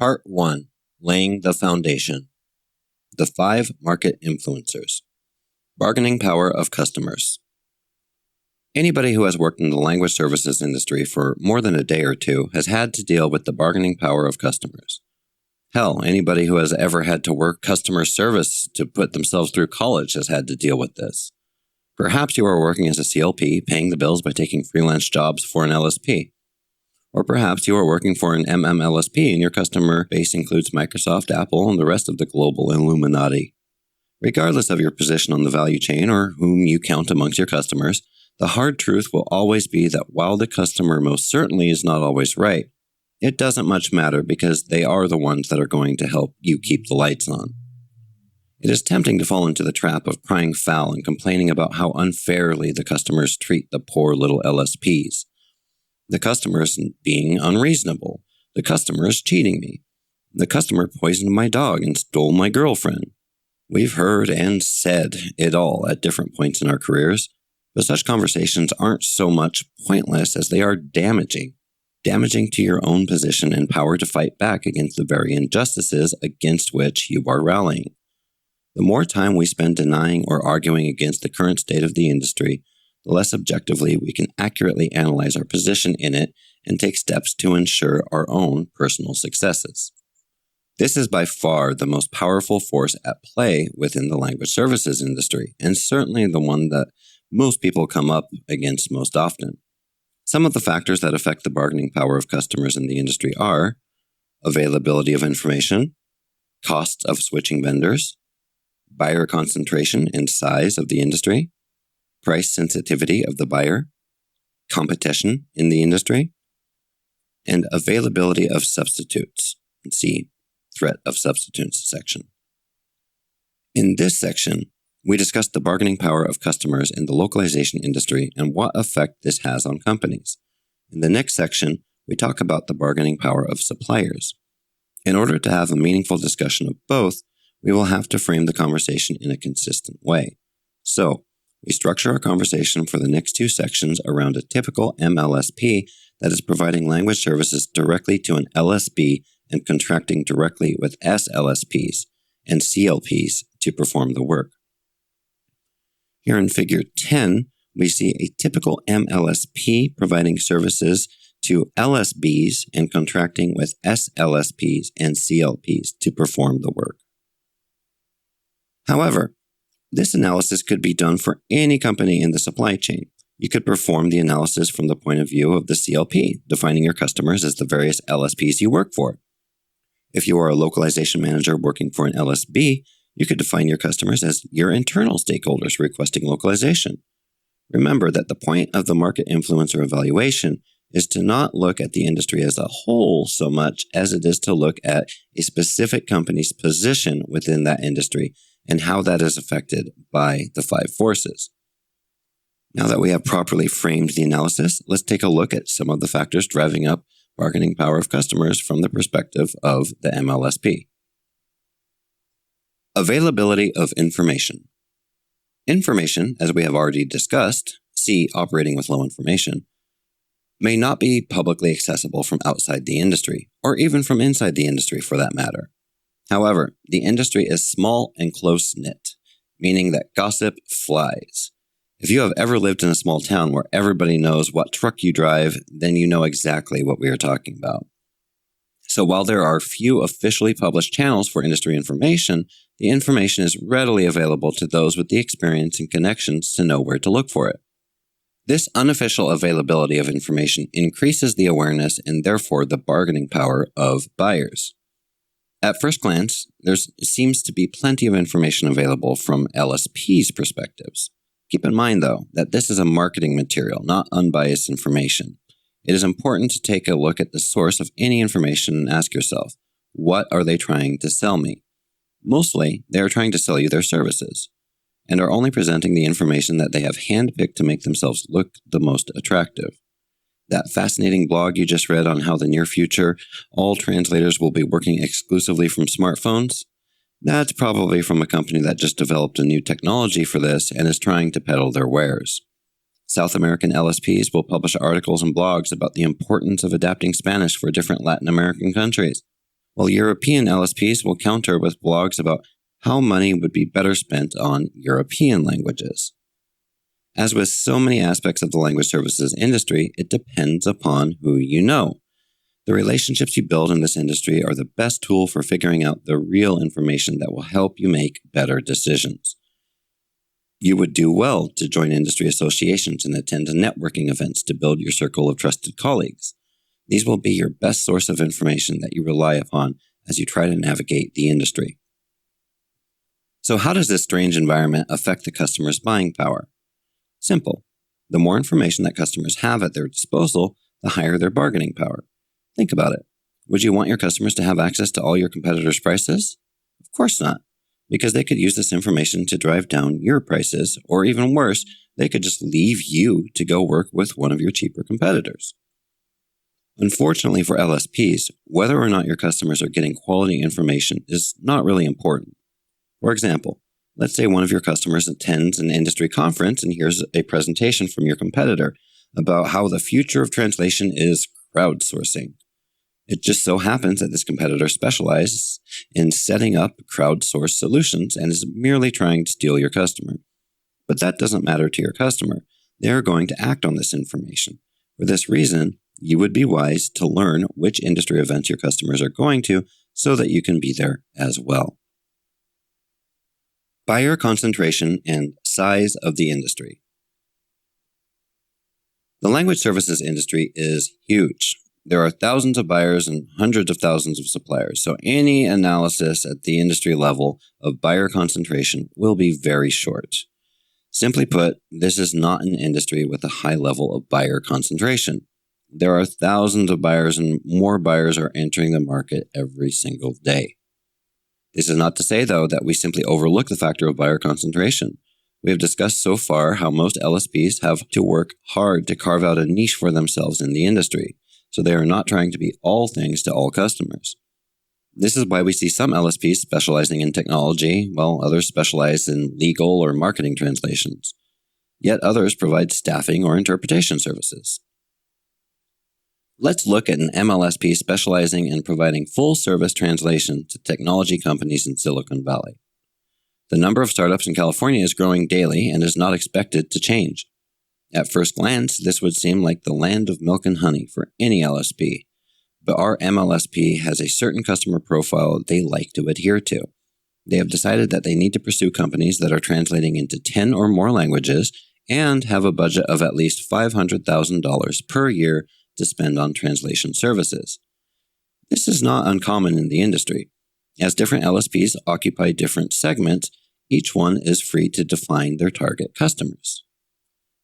Part 1. Laying the Foundation. The 5 Market Influencers. Bargaining Power of Customers. Anybody who has worked in the language services industry for more than a day or two has had to deal with the bargaining power of customers. Hell, anybody who has ever had to work customer service to put themselves through college has had to deal with this. Perhaps you are working as a CLP, paying the bills by taking freelance jobs for an LSP. Or perhaps you are working for an MMLSP and your customer base includes Microsoft, Apple, and the rest of the global Illuminati. Regardless of your position on the value chain or whom you count amongst your customers, the hard truth will always be that while the customer most certainly is not always right, it doesn't much matter because they are the ones that are going to help you keep the lights on. It is tempting to fall into the trap of crying foul and complaining about how unfairly the customers treat the poor little LSPs. The customer is being unreasonable. The customer is cheating me. The customer poisoned my dog and stole my girlfriend. We've heard and said it all at different points in our careers, but such conversations aren't so much pointless as they are damaging. Damaging to your own position and power to fight back against the very injustices against which you are rallying. The more time we spend denying or arguing against the current state of the industry, the less objectively we can accurately analyze our position in it and take steps to ensure our own personal successes. This is by far the most powerful force at play within the language services industry, and certainly the one that most people come up against most often. Some of the factors that affect the bargaining power of customers in the industry are availability of information, costs of switching vendors, buyer concentration and size of the industry, price sensitivity of the buyer, competition in the industry, and availability of substitutes. See Threat of Substitutes section. In this section, we discuss the bargaining power of customers in the localization industry and what effect this has on companies. In the next section, we talk about the bargaining power of suppliers. In order to have a meaningful discussion of both, we will have to frame the conversation in a consistent way. So, we structure our conversation for the next 2 sections around a typical MLSP that is providing language services directly to an LSP and contracting directly with SLSPs and CLPs to perform the work. Here in Figure 10, we see a typical MLSP providing services to LSBs and contracting with SLSPs and CLPs to perform the work. However, this analysis could be done for any company in the supply chain. You could perform the analysis from the point of view of the CLP, defining your customers as the various LSPs you work for. If you are a localization manager working for an LSB, you could define your customers as your internal stakeholders requesting localization. Remember that the point of the market influencer evaluation is to not look at the industry as a whole so much as it is to look at a specific company's position within that industry and how that is affected by the 5 forces. Now that we have properly framed the analysis, let's take a look at some of the factors driving up bargaining power of customers from the perspective of the MLSP. Availability of information. Information, as we have already discussed, see operating with low information, may not be publicly accessible from outside the industry, or even from inside the industry for that matter. However, the industry is small and close-knit, meaning that gossip flies. If you have ever lived in a small town where everybody knows what truck you drive, then you know exactly what we are talking about. So while there are few officially published channels for industry information, the information is readily available to those with the experience and connections to know where to look for it. This unofficial availability of information increases the awareness and therefore the bargaining power of buyers. At first glance, there seems to be plenty of information available from LSP's perspectives. Keep in mind, though, that this is a marketing material, not unbiased information. It is important to take a look at the source of any information and ask yourself, what are they trying to sell me? Mostly, they are trying to sell you their services, and are only presenting the information that they have handpicked to make themselves look the most attractive. That fascinating blog you just read on how the near future, all translators will be working exclusively from smartphones? That's probably from a company that just developed a new technology for this and is trying to peddle their wares. South American LSPs will publish articles and blogs about the importance of adapting Spanish for different Latin American countries. while European LSPs will counter with blogs about how money would be better spent on European languages. As with so many aspects of the language services industry, it depends upon who you know. The relationships you build in this industry are the best tool for figuring out the real information that will help you make better decisions. You would do well to join industry associations and attend networking events to build your circle of trusted colleagues. These will be your best source of information that you rely upon as you try to navigate the industry. So how does this strange environment affect the customer's buying power? Simple. The more information that customers have at their disposal, the higher their bargaining power. Think about it. Would you want your customers to have access to all your competitors' prices? Of course not, because they could use this information to drive down your prices, or even worse, they could just leave you to go work with one of your cheaper competitors. Unfortunately for LSPs, whether or not your customers are getting quality information is not really important. For example, let's say one of your customers attends an industry conference and hears a presentation from your competitor about how the future of translation is crowdsourcing. It just so happens that this competitor specializes in setting up crowdsourced solutions and is merely trying to steal your customer. But that doesn't matter to your customer. They are going to act on this information. For this reason, you would be wise to learn which industry events your customers are going to so that you can be there as well. Buyer concentration and size of the industry. The language services industry is huge. There are thousands of buyers and hundreds of thousands of suppliers, so any analysis at the industry level of buyer concentration will be very short. Simply put, this is not an industry with a high level of buyer concentration. There are thousands of buyers and more buyers are entering the market every single day. This is not to say, though, that we simply overlook the factor of buyer concentration. We have discussed so far how most LSPs have to work hard to carve out a niche for themselves in the industry, so they are not trying to be all things to all customers. This is why we see some LSPs specializing in technology, while others specialize in legal or marketing translations. Yet others provide staffing or interpretation services. Let's look at an MLSP specializing in providing full-service translation to technology companies in Silicon Valley. The number of startups in California is growing daily and is not expected to change. At first glance, this would seem like the land of milk and honey for any LSP, but our MLSP has a certain customer profile they like to adhere to. They have decided that they need to pursue companies that are translating into 10 or more languages and have a budget of at least $500,000 per year to spend on translation services. This is not uncommon in the industry. As different LSPs occupy different segments, each one is free to define their target customers.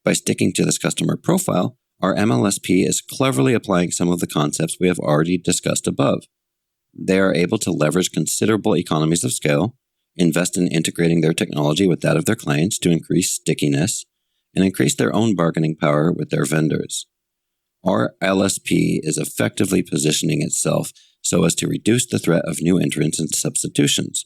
By sticking to this customer profile, our MLSP is cleverly applying some of the concepts we have already discussed above. They are able to leverage considerable economies of scale, invest in integrating their technology with that of their clients to increase stickiness, and increase their own bargaining power with their vendors. Our LSP is effectively positioning itself so as to reduce the threat of new entrants and substitutions.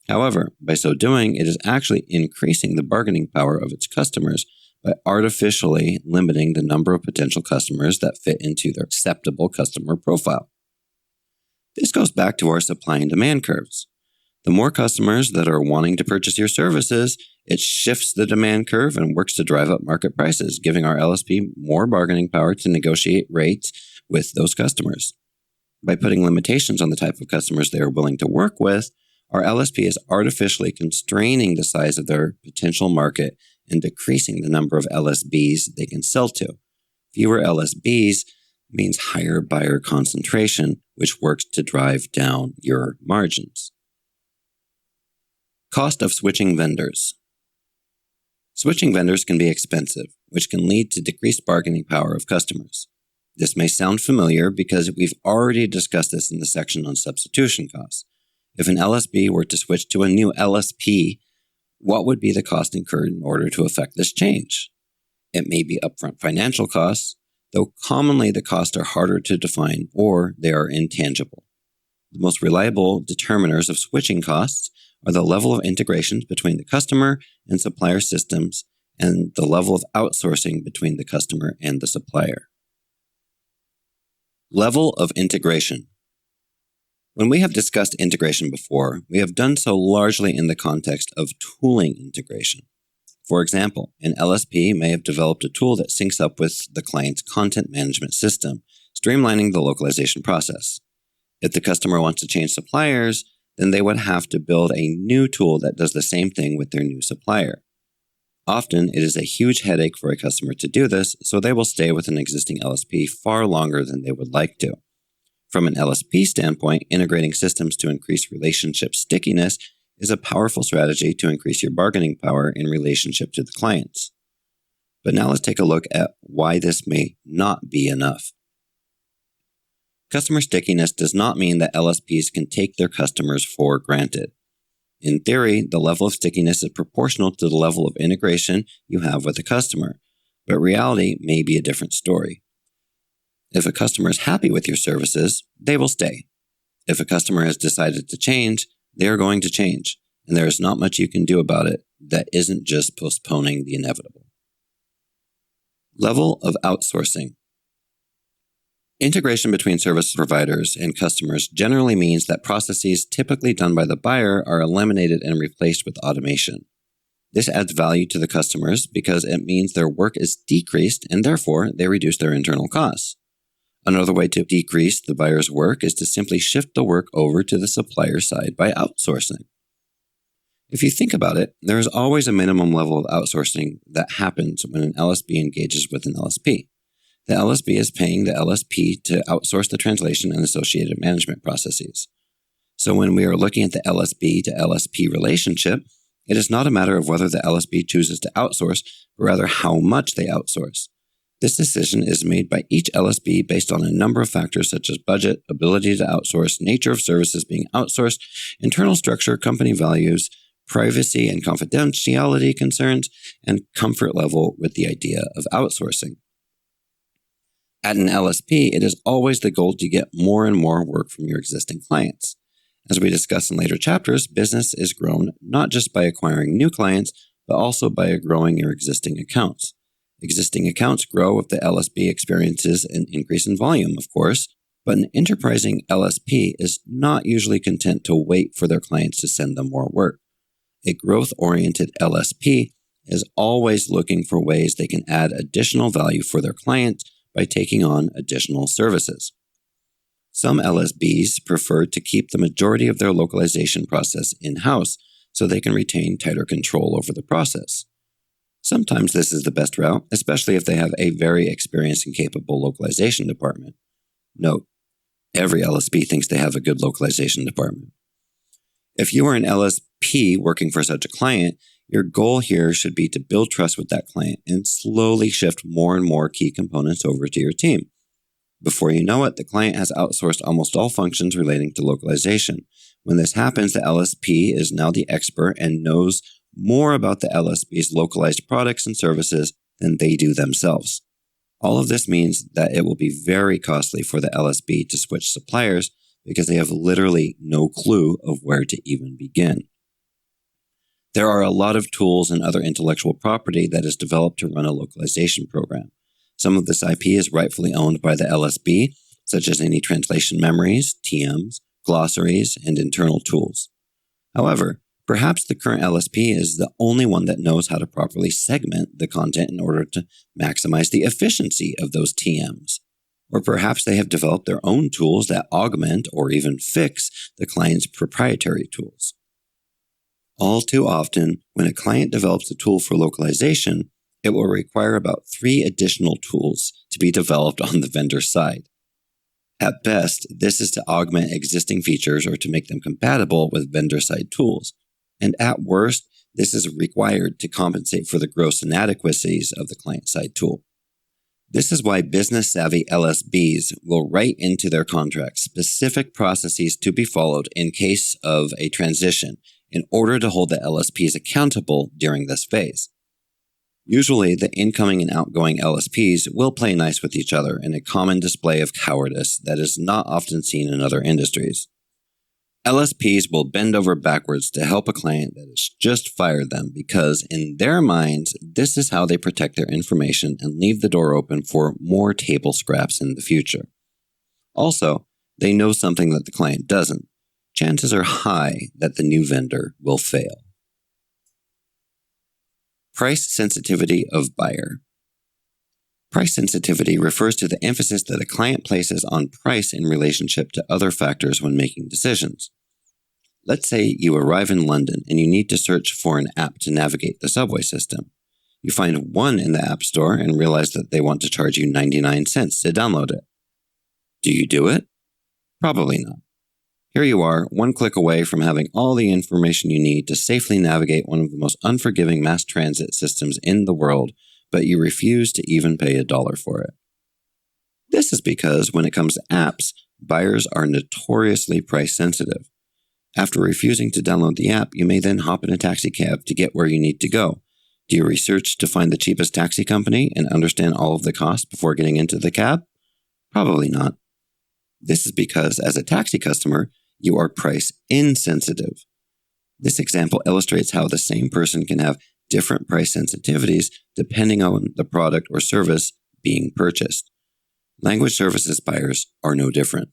However, by so doing, it is actually increasing the bargaining power of its customers by artificially limiting the number of potential customers that fit into their acceptable customer profile. This goes back to our supply and demand curves. The more customers that are wanting to purchase your services, it shifts the demand curve and works to drive up market prices, giving our LSP more bargaining power to negotiate rates with those customers. By putting limitations on the type of customers they are willing to work with, our LSP is artificially constraining the size of their potential market and decreasing the number of LSBs they can sell to. Fewer LSBs means higher buyer concentration, which works to drive down your margins. Cost of switching vendors. Switching vendors can be expensive, which can lead to decreased bargaining power of customers. This may sound familiar because we've already discussed this in the section on substitution costs. If an LSB were to switch to a new LSP, what would be the cost incurred in order to effect this change? It may be upfront financial costs, though commonly the costs are harder to define or they are intangible. The most reliable determiners of switching costs are the level of integrations between the customer and supplier systems and the level of outsourcing between the customer and the supplier. Level of integration. When we have discussed integration before, we have done so largely in the context of tooling integration. For example, an LSP may have developed a tool that syncs up with the client's content management system, streamlining the localization process. If the customer wants to change suppliers, then they would have to build a new tool that does the same thing with their new supplier. Often, it is a huge headache for a customer to do this, so they will stay with an existing LSP far longer than they would like to. From an LSP standpoint, integrating systems to increase relationship stickiness is a powerful strategy to increase your bargaining power in relationship to the clients. But now let's take a look at why this may not be enough. Customer stickiness does not mean that LSPs can take their customers for granted. In theory, the level of stickiness is proportional to the level of integration you have with the customer, but reality may be a different story. If a customer is happy with your services, they will stay. If a customer has decided to change, they are going to change, and there is not much you can do about it that isn't just postponing the inevitable. Level of outsourcing. Integration between service providers and customers generally means that processes typically done by the buyer are eliminated and replaced with automation. This adds value to the customers because it means their work is decreased and therefore they reduce their internal costs. Another way to decrease the buyer's work is to simply shift the work over to the supplier side by outsourcing. If you think about it, there is always a minimum level of outsourcing that happens when an LSP engages with an LSP. The LSP is paying the LSP to outsource the translation and associated management processes. So when we are looking at the LSP to LSP relationship, it is not a matter of whether the LSP chooses to outsource, but rather how much they outsource. This decision is made by each LSP based on a number of factors such as budget, ability to outsource, nature of services being outsourced, internal structure, company values, privacy and confidentiality concerns, and comfort level with the idea of outsourcing. At an LSP, it is always the goal to get more and more work from your existing clients. As we discuss in later chapters, business is grown not just by acquiring new clients, but also by growing your existing accounts. Existing accounts grow if the LSP experiences an increase in volume, of course, but an enterprising LSP is not usually content to wait for their clients to send them more work. A growth-oriented LSP is always looking for ways they can add additional value for their clients by taking on additional services. Some LSPs prefer to keep the majority of their localization process in-house so they can retain tighter control over the process. Sometimes this is the best route, especially if they have a very experienced and capable localization department. Note, every LSP thinks they have a good localization department. If you are an LSP working for such a client, your goal here should be to build trust with that client and slowly shift more and more key components over to your team. Before you know it, the client has outsourced almost all functions relating to localization. When this happens, the LSP is now the expert and knows more about the LSP's localized products and services than they do themselves. All of this means that it will be very costly for the LSP to switch suppliers because they have literally no clue of where to even begin. There are a lot of tools and other intellectual property that is developed to run a localization program. Some of this IP is rightfully owned by the LSP, such as any translation memories, TMs, glossaries, and internal tools. However, perhaps the current LSP is the only one that knows how to properly segment the content in order to maximize the efficiency of those TMs. Or perhaps they have developed their own tools that augment or even fix the client's proprietary tools. All too often, when a client develops a tool for localization, it will require about 3 additional tools to be developed on the vendor side. At best, this is to augment existing features or to make them compatible with vendor-side tools. And at worst, this is required to compensate for the gross inadequacies of the client-side tool. This is why business-savvy LSBs will write into their contracts specific processes to be followed in case of a transition in order to hold the LSPs accountable during this phase. Usually, the incoming and outgoing LSPs will play nice with each other in a common display of cowardice that is not often seen in other industries. LSPs will bend over backwards to help a client that has just fired them because, in their minds, this is how they protect their information and leave the door open for more table scraps in the future. Also, they know something that the client doesn't, chances are high that the new vendor will fail. Price sensitivity of buyer. Price sensitivity refers to the emphasis that a client places on price in relationship to other factors when making decisions. Let's say you arrive in London and you need to search for an app to navigate the subway system. You find one in the App Store and realize that they want to charge you 99 cents to download it. Do you do it? Probably not. Here you are, one click away from having all the information you need to safely navigate one of the most unforgiving mass transit systems in the world, but you refuse to even pay $1 for it. This is because when it comes to apps, buyers are notoriously price sensitive. After refusing to download the app, you may then hop in a taxi cab to get where you need to go. Do you research to find the cheapest taxi company and understand all of the costs before getting into the cab? Probably not. This is because as a taxi customer, you are price insensitive. This example illustrates how the same person can have different price sensitivities depending on the product or service being purchased. Language services buyers are no different.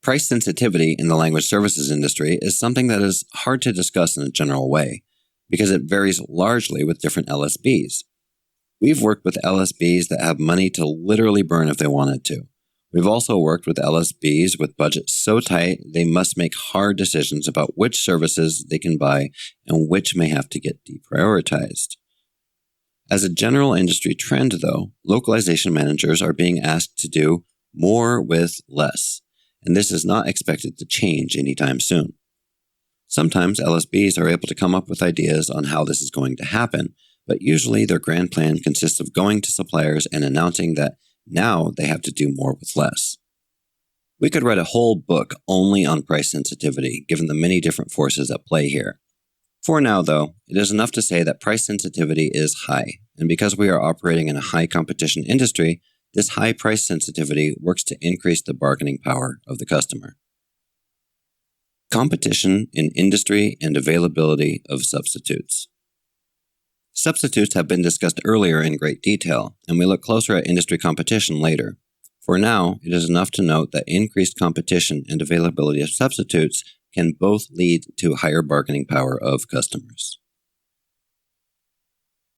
Price sensitivity in the language services industry is something that is hard to discuss in a general way because it varies largely with different LSBs. We've worked with LSBs that have money to literally burn if they wanted to. We've also worked with LSBs with budgets so tight they must make hard decisions about which services they can buy and which may have to get deprioritized. As a general industry trend, though, localization managers are being asked to do more with less, and this is not expected to change anytime soon. Sometimes LSBs are able to come up with ideas on how this is going to happen, but usually their grand plan consists of going to suppliers and announcing that now they have to do more with less. We could write a whole book only on price sensitivity, given the many different forces at play here. For now, though, it is enough to say that price sensitivity is high, and because we are operating in a high competition industry, this high price sensitivity works to increase the bargaining power of the customer. Competition in industry and availability of substitutes. Substitutes have been discussed earlier in great detail, and we look closer at industry competition later. For now, it is enough to note that increased competition and availability of substitutes can both lead to higher bargaining power of customers.